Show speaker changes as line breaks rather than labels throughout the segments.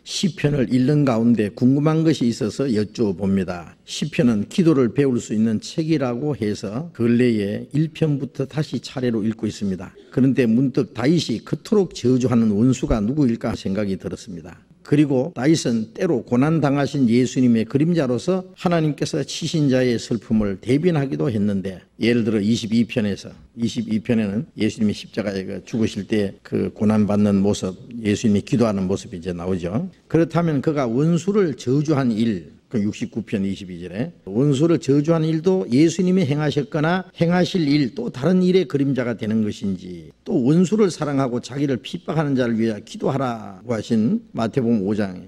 시편을 읽는 가운데 궁금한 것이 있어서 여쭤봅니다. 시편은 기도를 배울 수 있는 책이라고 해서 근래에 1편부터 다시 차례로 읽고 있습니다. 그런데 문득 다윗이 그토록 저주하는 원수가 누구일까 생각이 들었습니다. 그리고 다윗은 때로 고난당하신 예수님의 그림자로서 하나님께서 치신 자의 슬픔을 대변하기도 했는데, 예를 들어 22편에는 예수님이 십자가에 죽으실 때 그 고난받는 모습, 예수님이 기도하는 모습이 이제 나오죠. 그렇다면 그가 원수를 저주한 일, 그 69편 22절에 원수를 저주한 일도 예수님이 행하셨거나 행하실 일, 또 다른 일의 그림자가 되는 것인지, 또 원수를 사랑하고 자기를 핍박하는 자를 위해 기도하라고 하신 마태복음 5장에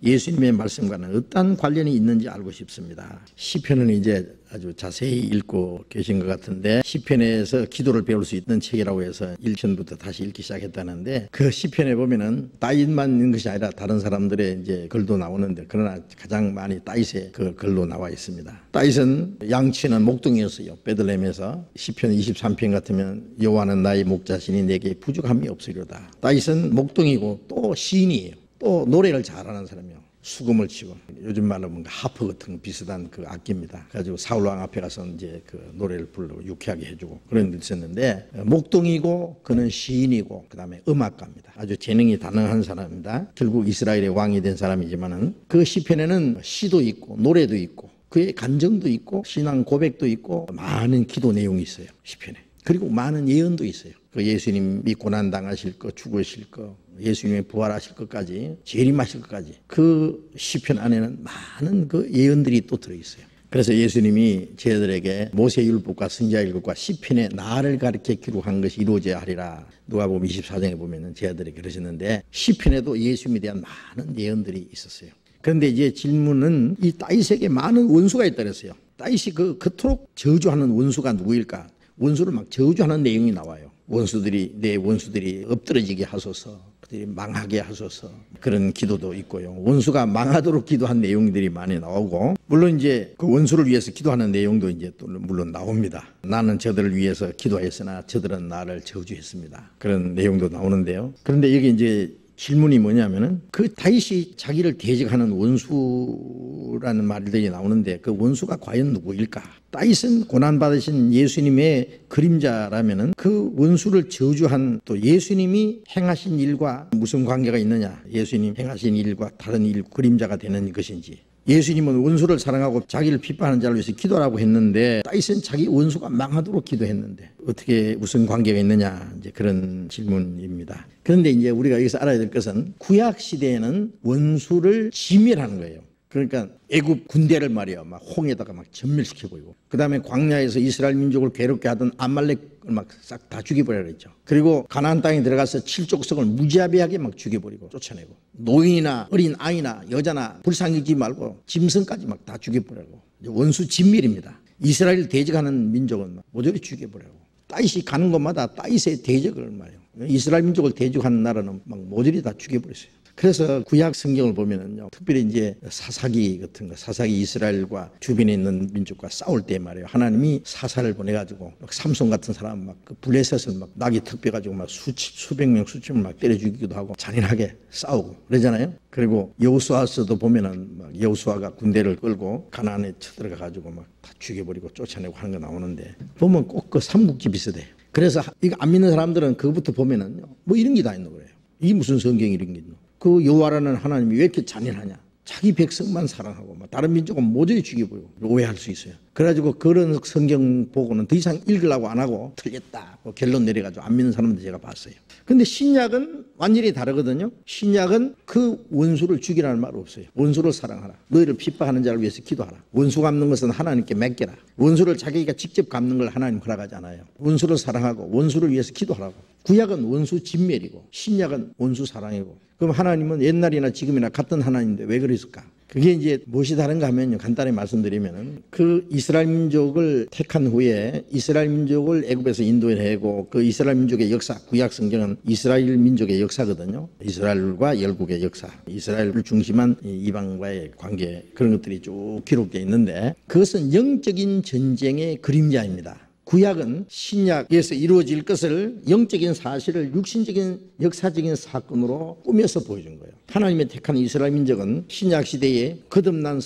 예수님의 말씀과는 어떤 관련이 있는지 알고 싶습니다. 시편은 이제 아주 자세히 읽고 계신 것 같은데, 시편에서 기도를 배울 수 있는 책이라고 해서 1편부터 다시 읽기 시작했다는데, 그 시편에 보면은 다윗만 있는 것이 아니라 다른 사람들의 이제 글도 나오는데, 그러나 가장 많이 다윗의 그 글로 나와 있습니다. 다윗은 양치는 목동이었어요. 베들레헴에서. 시편 23편 같으면 여호와는 나의 목자시니 내게 부족함이 없으리로다. 다윗은 목동이고 또 시인이에요. 또 노래를 잘하는 사람이에요. 수금을 치고, 요즘 말로 뭔가 하프 같은 비슷한 그 악기입니다. 그래가지고 사울왕 앞에 가서 이제 그 노래를 부르고 유쾌하게 해주고 그런 일 있었는데, 목동이고 그는 시인이고 그다음에 음악가입니다. 아주 재능이 다능한 사람입니다. 결국 이스라엘의 왕이 된 사람이지만은 그 시편에는 시도 있고 노래도 있고 그의 간정도 있고 신앙 고백도 있고 많은 기도 내용이 있어요. 시편에. 그리고 많은 예언도 있어요. 그 예수님이 고난당하실 거, 죽으실 거, 예수님이 부활하실 것까지, 재림하실 것까지, 그 시편 안에는 많은 그 예언들이 또 들어있어요. 그래서 예수님이 저희들에게 모세율법과 선지자율법과 시편에 나를 가르쳐 기록한 것이 이루어져야 하리라, 누가복음 24장에 보면은 저희들에게 그러셨는데, 시편에도 예수님에 대한 많은 예언들이 있었어요. 그런데 이제 질문은, 이 다윗에게 많은 원수가 있다 그랬어요. 다윗이 그토록 저주하는 원수가 누구일까? 원수를 막 저주하는 내용이 나와요. 내 원수들이 엎드러지게 하소서, 그들이 망하게 하소서, 그런 기도도 있고요. 원수가 망하도록 기도한 내용들이 많이 나오고, 물론 이제 그 원수를 위해서 기도하는 내용도 이제 또 물론 나옵니다. 나는 저들을 위해서 기도했으나 저들은 나를 저주했습니다. 그런 내용도 나오는데요. 그런데 여기 이제 질문이 뭐냐면은, 그 다윗이 자기를 대적하는 원수라는 말들이 나오는데, 그 원수가 과연 누구일까? 다윗은 고난받으신 예수님의 그림자라면은 그 원수를 저주한 또 예수님이 행하신 일과 무슨 관계가 있느냐? 예수님 행하신 일과 다른 일 그림자가 되는 것인지. 예수님은 원수를 사랑하고 자기를 핍박하는 자를 위해서 기도하라고 했는데, 다윗은 자기 원수가 망하도록 기도했는데 어떻게 무슨 관계가 있느냐, 이제 그런 질문입니다. 그런데 이제 우리가 여기서 알아야 될 것은, 구약 시대에는 원수를 진멸하는 거예요. 그러니까 애굽 군대를 말이야 막 홍에다가 막 전멸시켜 버리고, 그 다음에 광야에서 이스라엘 민족을 괴롭게 하던 아말렉을 막 싹 다 죽여버리라 그랬죠. 그리고 가나안 땅에 들어가서 칠족성을 무자비하게 막 죽여버리고 쫓아내고, 노인이나 어린 아이나 여자나 불쌍히 여기지 말고 짐승까지 막 다 죽여버리고, 원수 진멸입니다. 이스라엘을 대적하는 민족은 막 모조리 죽여버리고, 다윗이 가는 곳마다 다윗의 대적을 말이에요. 이스라엘 민족을 대적하는 나라는 막 모조리 다 죽여버렸어요. 그래서 구약 성경을 보면은요, 특별히 이제 사사기 같은 거, 사사기 이스라엘과 주변에 있는 민족과 싸울 때 말이에요, 하나님이 사사를 보내가지고 막 삼손 같은 사람 막 그 블레셋을 막 낙이 턱 빼가지고 막 수백 명 수천을 막 때려 죽이기도 하고 잔인하게 싸우고 그러잖아요. 그리고 여호수아서도 보면은 막 여호수아가 군대를 끌고 가나안에 쳐들어가 가지고 막 다 죽여버리고 쫓아내고 하는 거 나오는데, 보면 꼭 그 삼국지 비슷해요. 그래서 이거 안 믿는 사람들은 그거부터 보면은요, 뭐 이런 게 다 있는 거예요. 이게 무슨 성경이 이런 게 있노? 그 여호와라는 하나님이 왜 이렇게 잔인하냐? 자기 백성만 사랑하고 막 다른 민족은 모조리 죽여버리고, 오해할 수 있어요. 그래가지고 그런 성경 보고는 더 이상 읽으려고 안 하고 틀렸다 뭐 결론 내려가지고 안 믿는 사람들 제가 봤어요. 근데 신약은 완전히 다르거든요. 신약은 그 원수를 죽이라는 말 없어요. 원수를 사랑하라. 너희를 핍박하는 자를 위해서 기도하라. 원수 갚는 것은 하나님께 맡겨라. 원수를 자기가 직접 갚는 걸 하나님 허락하지 않아요. 원수를 사랑하고 원수를 위해서 기도하라고. 구약은 원수 진멸이고 신약은 원수 사랑이고, 그럼 하나님은 옛날이나 지금이나 같은 하나님인데 왜 그랬을까? 그게 이제 무엇이 다른가 하면요, 간단히 말씀드리면은, 그 이스라엘 민족을 택한 후에 이스라엘 민족을 애굽에서 인도해내고, 그 이스라엘 민족의 역사, 구약 성경은 이스라엘 민족의 역사거든요. 이스라엘과 열국의 역사, 이스라엘을 중심한 이방과의 관계, 그런 것들이 쭉 기록되어 있는데, 그것은 영적인 전쟁의 그림자입니다. 구약은 신약에서 이루어질 것을 영적인 사실을 육신적인 역사적인 사건으로 꾸며서 보여준 거예요. 하나님의 택한 이스라엘 민족은 신약 시대에 거듭난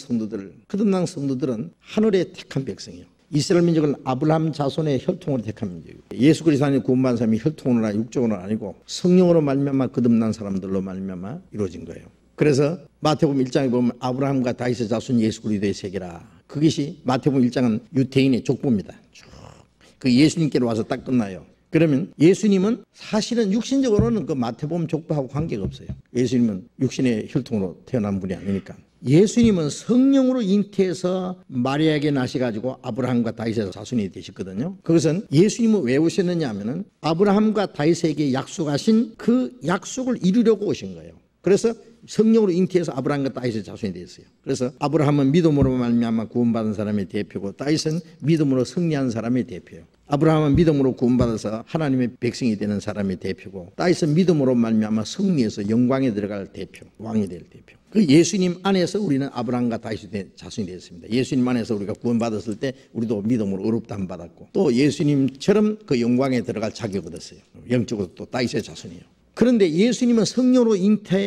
성도들은 하늘의 택한 백성이에요. 이스라엘 민족은 아브라함 자손의 혈통으로 택한 민족이에요. 예수 그리스도 안에 구원받은 사람이 혈통으로나 육적으로는 아니고 성령으로 말미암아 거듭난 사람들로 말미암아 이루어진 거예요. 그래서 마태복음 1장에 보면 아브라함과 다윗의 자손 예수 그리스도의 세계라. 그것이 마태복음 1장은 유대인의 족보입니다. 그 예수님께로 와서 딱 끝나요. 그러면 예수님은 사실은 육신적으로는 그 마태복음 족보하고 관계가 없어요. 예수님은 육신의 혈통으로 태어난 분이 아니니까. 예수님은 성령으로 잉태해서 마리아에게 나셔가지고 아브라함과 다윗의 자손이 되셨거든요. 그것은 예수님은 왜 오셨느냐 하면은 아브라함과 다윗에게 약속하신 그 약속을 이루려고 오신 거예요. 그래서 성령으로 잉태해서 아브라함과 다윗의 자손이 되었어요. 그래서 아브라함은 믿음으로 말미암아 구원받은 사람의 대표고 다윗은 믿음으로 승리한 사람의 대표예요. 아브라함은 믿음으로 구원받아서 하나님의 백성이 되는 사람의 대표고 다윗은 믿음으로 말미암아 승리해서 영광에 들어갈 대표, 왕이 될 대표. 그 예수님 안에서 우리는 아브라함과 다윗의 자손이 되었습니다. 예수님 안에서 우리가 구원받았을 때 우리도 믿음으로 의롭다함 받았고 또 예수님처럼 그 영광에 들어갈 자격을 얻었어요. 영적으로 또 다윗의 자손이에요. 그런데 예수님은 성령으로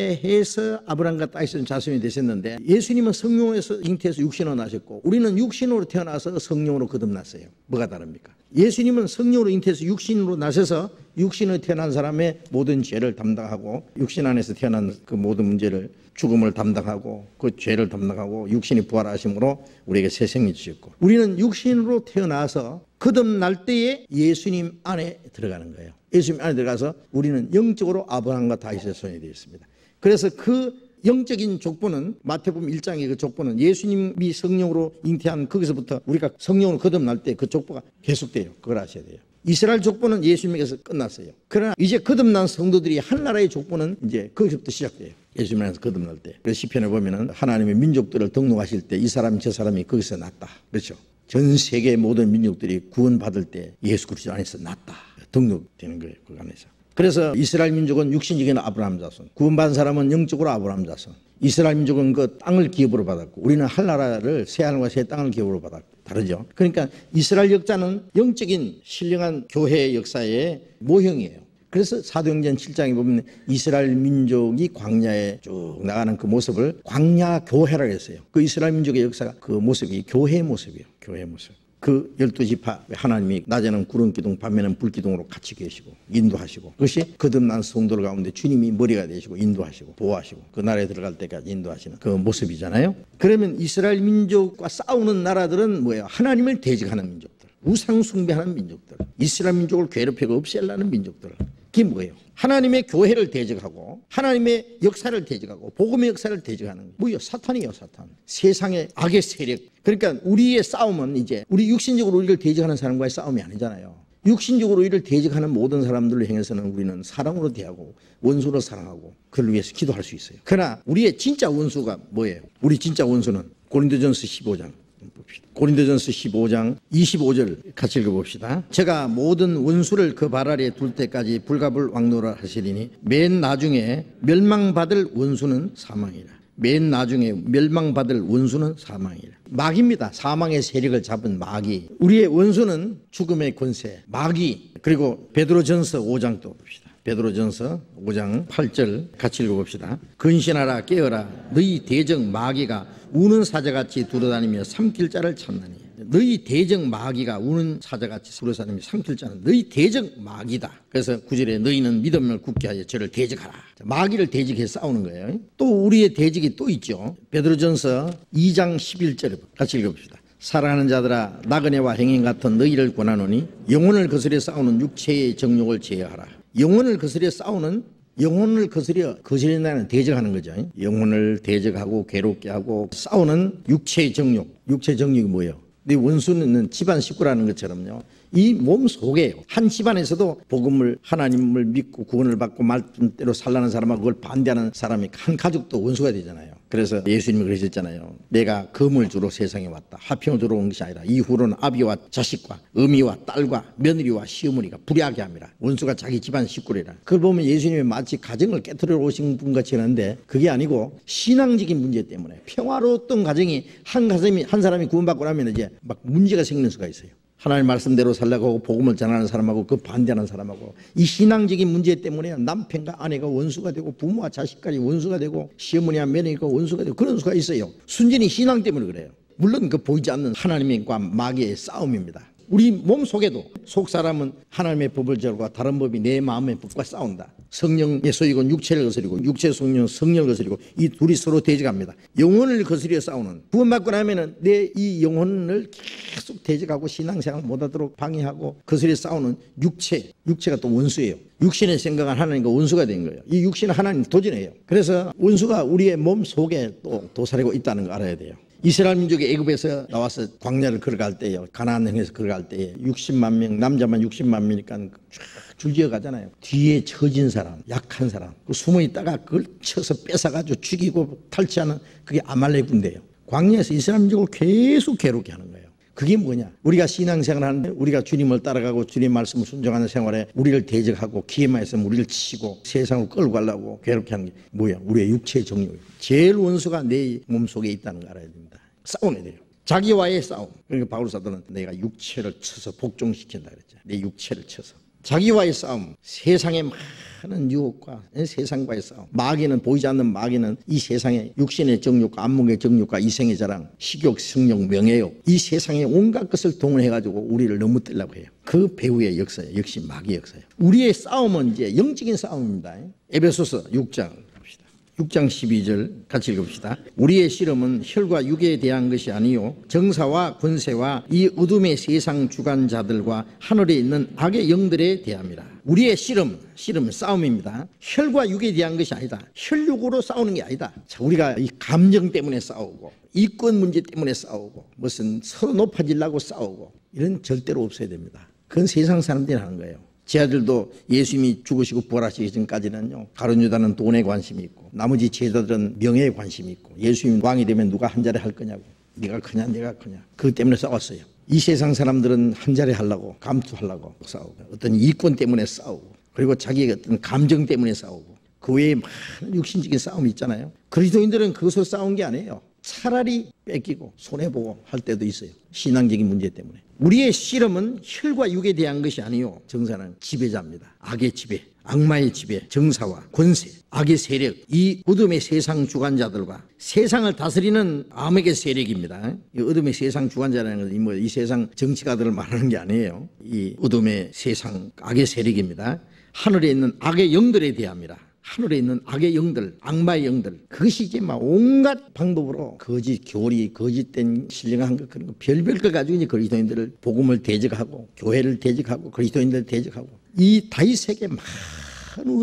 잉태해서 아브라함과 다윗의 자손이 되셨는데 예수님은 성령에서 잉태해서 육신으로 나셨고 우리는 육신으로 태어나서 성령으로 거듭났어요. 뭐가 다릅니까? 예수님은 성령으로 잉태해서 육신으로 나셔서 육신으로 태어난 사람의 모든 죄를 담당하고 육신 안에서 태어난 그 모든 문제를 죽음을 담당하고 그 죄를 담당하고 육신이 부활하심으로 우리에게 새 생命주셨고 우리는 육신으로 태어나서 거듭날 때에 예수님 안에 들어가는 거예요. 예수님 안에 들어가서 우리는 영적으로 아브라함과 다윗의 손이 되어 있습니다. 그래서 그 영적인 족보는 마태복음 1장의 그 족보는 예수님이 성령으로 잉태한 거기서부터 우리가 성령으로 거듭날 때 그 족보가 계속돼요. 그걸 아셔야 돼요. 이스라엘 족보는 예수님에게서 끝났어요. 그러나 이제 거듭난 성도들이 한 나라의 족보는 이제 거기서부터 시작돼요. 예수님 안에서 거듭날 때. 그래서 시편에 보면은 하나님의 민족들을 등록하실 때 이 사람 저 사람이 거기서 났다. 그렇죠. 전 세계의 모든 민족들이 구원받을 때 예수 그리스도 안에서 났다. 등록되는 거예요. 그 안에서. 그래서 이스라엘 민족은 육신적인 아브라함 자손, 구원받은 사람은 영적으로 아브라함 자손. 이스라엘 민족은 그 땅을 기업으로 받았고 우리는 할 나라를 새 하늘과 새 땅을 기업으로 받았고 다르죠. 그러니까 이스라엘 역사는 영적인 신령한 교회의 역사의 모형이에요. 그래서 사도행전 7장에 보면 이스라엘 민족이 광야에 쭉 나가는 그 모습을 광야 교회라고 했어요. 그 이스라엘 민족의 역사가 그 모습이 교회의 모습이에요. 교회의 모습. 그 12지파 하나님이 낮에는 구름기둥 밤에는 불기둥으로 같이 계시고 인도하시고 그것이 거듭난 성도들 가운데 주님이 머리가 되시고 인도하시고 보호하시고 그 나라에 들어갈 때까지 인도하시는 그 모습이잖아요. 그러면 이스라엘 민족과 싸우는 나라들은 뭐예요? 하나님을 대적하는 민족들, 우상 숭배하는 민족들, 이스라엘 민족을 괴롭히고 없애려는 민족들. 그게 뭐예요? 하나님의 교회를 대적하고 하나님의 역사를 대적하고 복음의 역사를 대적하는 뭐예요? 사탄이에요. 사탄. 세상의 악의 세력. 그러니까 우리의 싸움은 이제 우리 육신적으로 우리를 대적하는 사람과의 싸움이 아니잖아요. 육신적으로 우리를 대적하는 모든 사람들을 향해서는 우리는 사랑으로 대하고 원수로 사랑하고 그를 위해서 기도할 수 있어요. 그러나 우리의 진짜 원수가 뭐예요? 우리 진짜 원수는 고린도전서 15장 봅시다. 고린도전서 15장 25절 같이 읽어봅시다. 제가 모든 원수를 그 발 아래에 둘 때까지 불갑을 왕노라 하시리니 맨 나중에 멸망받을 원수는 사망이라. 맨 나중에 멸망받을 원수는 사망이라. 마귀입니다. 사망의 세력을 잡은 마귀. 우리의 원수는 죽음의 권세, 마귀. 그리고 베드로전서 5장 또 봅시다. 베드로전서 5장 8절 같이 읽어봅시다. 근신하라 깨어라 너희 대적 마귀가 우는 사자같이 두루다니며 삼킬 자를 찾나니. 너희 대적 마귀가 우는 사자같이 두루다니며 삼킬 자는 너희 대적 마귀다. 그래서 9절에 너희는 믿음을 굳게 하여 저를 대적하라. 마귀를 대적해서 싸우는 거예요. 또 우리의 대적이 또 있죠. 베드로전서 2장 11절 같이 읽어봅시다. 사랑하는 자들아 나그네와 행인 같은 너희를 권하노니 영혼을 거스려 싸우는 육체의 정욕을 제어하라. 영혼을 거스려 싸우는 영혼을 거스린다는 대적하는 거죠. 영혼을 대적하고 괴롭게 하고 싸우는 육체의 정욕. 육체의 정욕이 뭐예요? 네 원수는 집안 식구라는 것처럼요. 이 몸 속에요. 한 집안에서도 복음을 하나님을 믿고 구원을 받고 말씀대로 살라는 사람하고 그걸 반대하는 사람이 한 가족도 원수가 되잖아요. 그래서 예수님이 그러셨잖아요. 내가 금을 주러 세상에 왔다. 화평을 주러 온 것이 아니라 이후로는 아비와 자식과 어미와 딸과 며느리와 시어머니가 불의하게 함이라. 원수가 자기 집안 식구래라. 그걸 보면 예수님이 마치 가정을 깨트려 오신 분 같이 하는데 그게 아니고 신앙적인 문제 때문에 평화로웠던 가정이 한 사람이 구원받고 나면 이제 막 문제가 생기는 수가 있어요. 하나님 말씀대로 살려고 하고 복음을 전하는 사람하고 그 반대하는 사람하고 이 신앙적인 문제 때문에 남편과 아내가 원수가 되고 부모와 자식까지 원수가 되고 시어머니와 며느리가 원수가 되고 그런 수가 있어요. 순전히 신앙 때문에 그래요. 물론 그 보이지 않는 하나님과 마귀의 싸움입니다. 우리 몸 속에도 속 사람은 하나님의 법을 저르고 다른 법이 내 마음의 법과 싸운다. 성령의 소유건 육체를 거스리고 육체의 성령은 성령을 거스리고 이 둘이 서로 대적합니다. 영혼을 거스려 싸우는 구원받고 나면은 내 이 영혼을 계속 대적하고 신앙생활 못하도록 방해하고 거스려 싸우는 육체가 또 원수예요. 육신의 생각은 하나님과 원수가 된 거예요. 이 육신은 하나님 도전해요. 그래서 원수가 우리의 몸 속에 또 도사리고 있다는 거 알아야 돼요. 이스라엘 민족이 애굽에서 나와서 광야를 걸어갈 때요, 가나안 땅에서 걸어갈 때에 60만 명, 남자만 60만 명이니까 쫙 줄지어 가잖아요. 뒤에 처진 사람, 약한 사람, 그 숨어 있다가 그걸 쳐서 뺏어가지고 죽이고 탈취하는 그게 아말렉 군대예요. 광야에서 이스라엘 민족을 계속 괴롭게 하는 거예요. 그게 뭐냐? 우리가 신앙생활 하는데 우리가 주님을 따라가고 주님 말씀을 순종하는 생활에 우리를 대적하고 기회만 있으면 우리를 치고 세상으로 끌고 가려고 괴롭게 하는 게 뭐야? 우리의 육체의 정욕이에요. 제일 원수가 내 몸속에 있다는 걸 알아야 됩니다. 싸워야 돼요. 자기와의 싸움. 그러니까 바울 사도는 내가 육체를 쳐서 복종시킨다 그랬죠. 내 육체를 쳐서. 자기와의 싸움. 세상의 많은 유혹과 세상과의 싸움. 마귀는 보이지 않는 마귀는 이 세상의 육신의 정욕과 안목의 정욕과 이생의 자랑, 식욕, 성욕, 명예욕 이 세상의 온갖 것을 동원해가지고 우리를 넘어뜨리려고 해요. 그 배후의 역사예요. 역시 마귀의 역사예요. 우리의 싸움은 이제 영적인 싸움입니다. 에베소서 6장 6장 12절 같이 읽읍시다. 우리의 씨름은 혈과 육에 대한 것이 아니요 정사와 권세와 이 어둠의 세상 주관자들과 하늘에 있는 악의 영들에 대함이라. 우리의 씨름은 싸움입니다. 혈과 육에 대한 것이 아니다. 혈육으로 싸우는 게 아니다. 자, 우리가 이 감정 때문에 싸우고 이권 문제 때문에 싸우고 무슨 서로 높아지려고 싸우고 이런 절대로 없어야 됩니다. 그건 세상 사람들이 하는 거예요. 제 아들도 예수님이 죽으시고 부활하시기 전까지는요, 가룟 유다는 돈에 관심이 있고 나머지 제자들은 명예에 관심이 있고 예수님 왕이 되면 누가 한 자리 할 거냐고, 네가 크냐 내가 크냐, 그것 때문에 싸웠어요. 이 세상 사람들은 한 자리 하려고 감투하려고 싸우고 어떤 이권 때문에 싸우고 그리고 자기의 어떤 감정 때문에 싸우고 그 외에 많은 육신적인 싸움이 있잖아요. 그리스도인들은 그것으로 싸운 게 아니에요. 차라리 뺏기고 손해보고 할 때도 있어요. 신앙적인 문제 때문에. 우리의 씨름은 혈과 육에 대한 것이 아니요 정사는 지배자입니다. 악의 지배, 악마의 지배, 정사와 권세, 악의 세력, 이 어둠의 세상 주관자들과 세상을 다스리는 암흑의 세력입니다. 이 어둠의 세상 주관자라는 것은 이 세상 정치가들을 말하는 게 아니에요. 이 어둠의 세상 악의 세력입니다. 하늘에 있는 악의 영들에 대함이라. 하늘에 있는 악의 영들, 악마의 영들, 그것이 이제 막 온갖 방법으로 거짓 교리, 거짓된 신령한 것, 그런 거 별별 걸 가지고 이제 그리스도인들을 복음을 대적하고 교회를 대적하고 그리스도인들을 대적하고 이 다윗에게 많은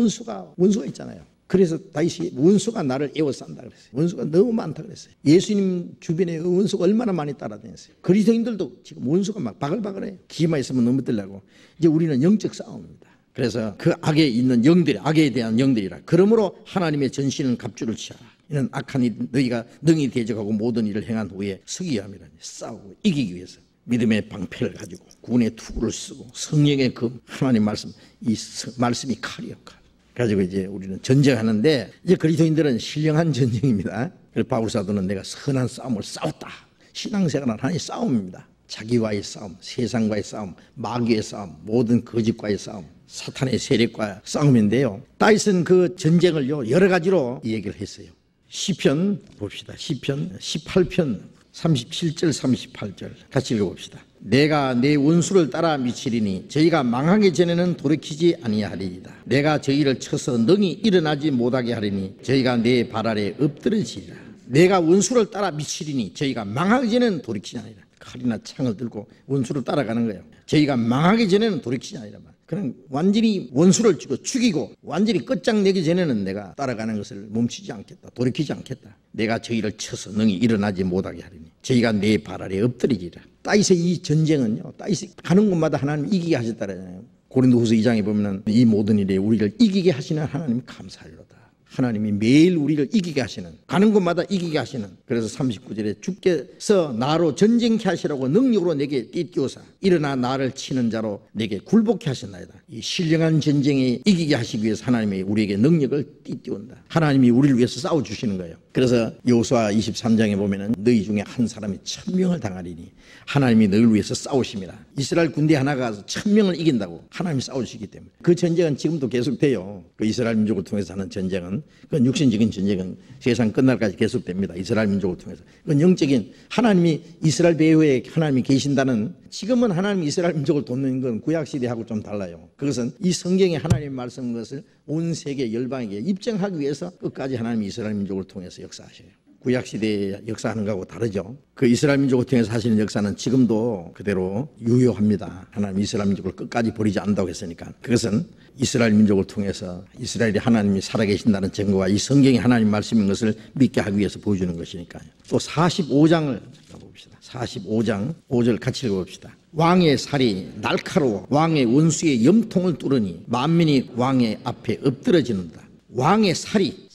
원수가 있잖아요. 그래서 다윗이 원수가 나를 에워싼다 그랬어요. 원수가 너무 많다 그랬어요. 예수님 주변에 원수가 얼마나 많이 따라다녔어요. 그리스도인들도 지금 원수가 막 바글바글해요. 기회만 있으면 넘어뜨리려고. 이제 우리는 영적 싸움입니다. 그래서 그 악에 있는 영들이, 악에 대한 영들이라. 그러므로 하나님의 전신은 갑주를 취하라. 이는 악한 이 너희가 능히 대적하고 모든 일을 행한 후에 서기 함이라. 싸우고 이기기 위해서 믿음의 방패를 가지고 군의 투구를 쓰고 성령의 그 하나님 말씀, 이 말씀이 칼이요 칼. 가지고 이제 우리는 전쟁하는데 이제 그리스도인들은 신령한 전쟁입니다. 그래서 바울 사도는 내가 선한 싸움을 싸웠다. 신앙생활은 하나의 싸움입니다. 자기와의 싸움, 세상과의 싸움, 마귀의 싸움, 모든 거짓과의 싸움, 사탄의 세력과 싸움인데요. 다윗은 그 전쟁을요 여러 가지로 얘기를 했어요. 시편 봅시다. 시편 18편 37절 38절 같이 읽어봅시다. 내가 내 원수를 따라 미치리니 저희가 망하기 전에는 돌이키지 아니하리이다. 내가 저희를 쳐서 능히 일어나지 못하게 하리니 저희가 내 발 아래 엎드러지리라. 내가 원수를 따라 미치리니 저희가 망하기 전에는 돌이키지 아니하리라. 칼이나 창을 들고 원수를 따라가는 거예요. 저희가 망하기 전에는 돌이키지 아니하리라. 그냥 완전히 원수를 죽이고 완전히 끝장내기 전에는 내가 따라가는 것을 멈추지 않겠다. 돌이키지 않겠다. 내가 저희를 쳐서 능히 일어나지 못하게 하리니 저희가 내 발 아래 엎드리리라. 다윗의 이 전쟁은요, 다윗이 가는 곳마다 하나님 이기게 하셨다잖아요. 고린도후서 2장에 보면 이 모든 일에 우리를 이기게 하시는 하나님 감사하리로다. 하나님이 매일 우리를 이기게 하시는, 가는 곳마다 이기게 하시는, 그래서 39절에 주께서 나로 전쟁케 하시라고 능력으로 내게 띠띠우사 일어나 나를 치는 자로 내게 굴복케 하셨나이다. 이 신령한 전쟁에 이기게 하시기 위해서 하나님이 우리에게 능력을 띠띠운다. 하나님이 우리를 위해서 싸워주시는 거예요. 그래서 여호수아 23장에 보면은 너희 중에 한 사람이 1000명을 당하리니 하나님이 너희를 위해서 싸우십니다. 이스라엘 군대 하나가 가서 1000명을 이긴다고 하나님이 싸우시기 때문에 그 전쟁은 지금도 계속돼요. 그 이스라엘 민족을 통해서 하는 전쟁은, 그건 육신적인 전쟁은 세상 끝날까지 계속됩니다. 이스라엘 민족을 통해서. 그건 영적인, 하나님이 이스라엘 배후에 하나님이 계신다는, 지금은 하나님이 이스라엘 민족을 돕는 건 구약시대하고 좀 달라요. 그것은 이 성경에 하나님의 말씀 것을 온 세계 열방에게 입증하기 위해서 끝까지 하나님이 이스라엘 민족을 통해서 역사하셔요. 구약시대에 역사하는 것하고 다르죠. 그 이스라엘 민족을 통해서 하시는 역사는 지금도 그대로 유효합니다. 하나님 이스라엘 민족을 끝까지 버리지 않는다고 했으니까. 그것은 이스라엘 민족을 통해서 이스라엘이 하나님이 살아계신다는 증거와 이 성경이 하나님 말씀인 것을 믿게 하기 위해서 보여주는 것이니까요. 또 45장을 봅시다. 45장 5절 같이 읽어봅시다. 왕의 살이 날카로워 왕의 원수의 염통을 뚫으니 만민이 왕의 앞에 엎드러지는다. 왕의 살이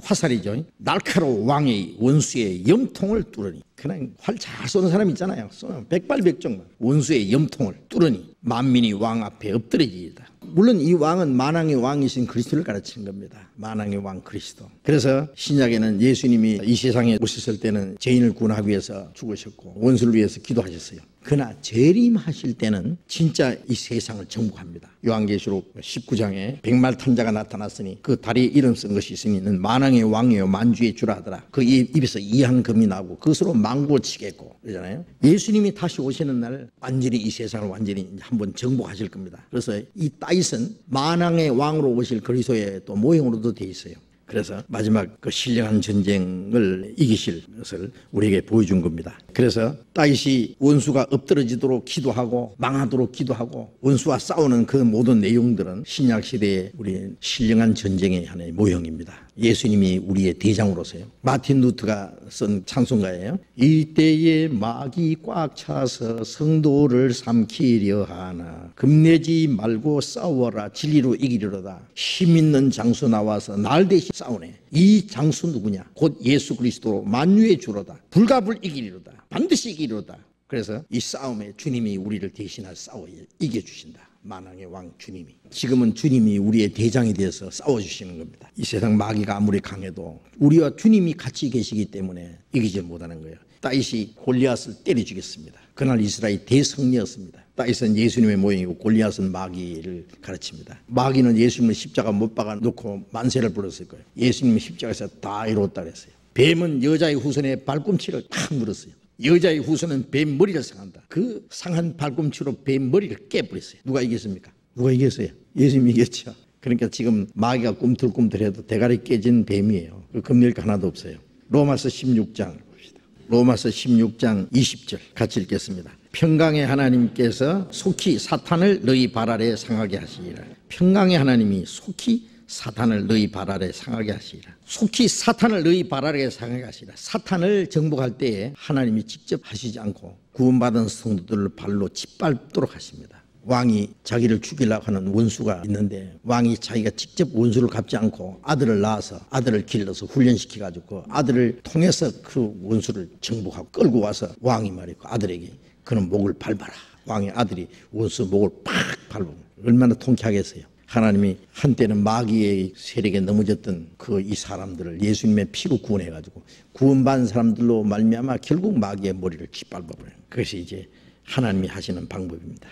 화살이죠. 날카로워 왕의 원수의 염통을 뚫으니, 그냥 활 잘 쏘는 사람 있잖아요. 쏘면 백발백중 원수의 염통을 뚫으니 만민이 왕 앞에 엎드러지이다. 물론 이 왕은 만왕의 왕이신 그리스도를 가르치는 겁니다. 만왕의 왕 그리스도. 그래서 신약에는 예수님이 이 세상에 오셨을 때는 죄인을 구원하기 위해서 죽으셨고 원수를 위해서 기도하셨어요. 그러나 재림하실 때는 진짜 이 세상을 정복합니다. 요한계시록 19장에 백말탄자가 나타났으니 그 다리에 이름 쓴 것이 있으니 는 만왕의 왕이요 만주의 주라 하더라. 그 입에서 이한금이 나오고 그것으로 망국을 치겠고 그러잖아요. 예수님이 다시 오시는 날 완전히 이 세상을 완전히 한번 정복하실 겁니다. 그래서 이 다윗은 만왕의 왕으로 오실 그리스도의 또 모형으로도 돼 있어요. 그래서 마지막 그 신령한 전쟁을 이기실 것을 우리에게 보여준 겁니다. 그래서 다윗이 원수가 엎드러지도록 기도하고 망하도록 기도하고 원수와 싸우는 그 모든 내용들은 신약 시대의 우리 신령한 전쟁의 하나의 모형입니다. 예수님이 우리의 대장으로서요. 마틴 루터가 쓴 찬송가예요. 이때에 막이 꽉 차서 성도를 삼키려 하나 겁내지 말고 싸워라 진리로 이기리로다. 힘 있는 장수 나와서 날 대신 싸우네. 이 장수 누구냐? 곧 예수 그리스도로 만유의 주로다. 불가불 이기리로다. 반드시 이기리로다. 그래서 이 싸움에 주님이 우리를 대신할 싸워 이겨주신다. 만왕의 왕 주님이. 지금은 주님이 우리의 대장이 되어서 싸워주시는 겁니다. 이 세상 마귀가 아무리 강해도 우리와 주님이 같이 계시기 때문에 이기지 못하는 거예요. 다윗이 골리앗을 때려 죽였습니다. 그날 이스라엘이 대승리였습니다. 다윗은 예수님의 모형이고 골리앗은 마귀를 가르칩니다. 마귀는 예수님을 십자가 못 박아 놓고 만세를 불렀을 거예요. 예수님은 십자가에서 다 이뤘다 그랬어요. 뱀은 여자의 후손의 발꿈치를 탁 물었어요. 여자의 후손은 뱀 머리를 상한다. 그 상한 발꿈치로 뱀 머리를 깨버렸어요. 누가 이겼습니까? 누가 이겼어요? 예수님이 이겼죠. 그러니까 지금 마귀가 꿈틀꿈틀해도 대가리 깨진 뱀이에요. 겁낼 거 하나도 없어요. 로마서 16장 봅시다. 로마서 16장 20절 같이 읽겠습니다. 평강의 하나님께서 속히 사탄을 너희 발 아래 상하게 하시리라. 평강의 하나님이 속히 사탄을 너희 발 아래 상하게 하시리라. 속히 사탄을 너희 발 아래 상하게 하시리라. 사탄을 정복할 때에 하나님이 직접 하시지 않고 구원받은 성도들을 발로 짓밟도록 하십니다. 왕이 자기를 죽이려고 하는 원수가 있는데 왕이 자기가 직접 원수를 갚지 않고 아들을 낳아서 아들을 길러서 훈련시켜가지고 그 아들을 통해서 그 원수를 정복하고 끌고 와서 왕이 말했고 아들에게 그는 목을 밟아라. 왕의 아들이 원수 목을 팍 밟으면 얼마나 통쾌하겠어요. 하나님이 한때는 마귀의 세력에 넘어졌던 그 이 사람들을 예수님의 피로 구원해가지고 구원받은 사람들로 말미암아 결국 마귀의 머리를 짓밟아버려요. 그것이 이제 하나님이 하시는 방법입니다.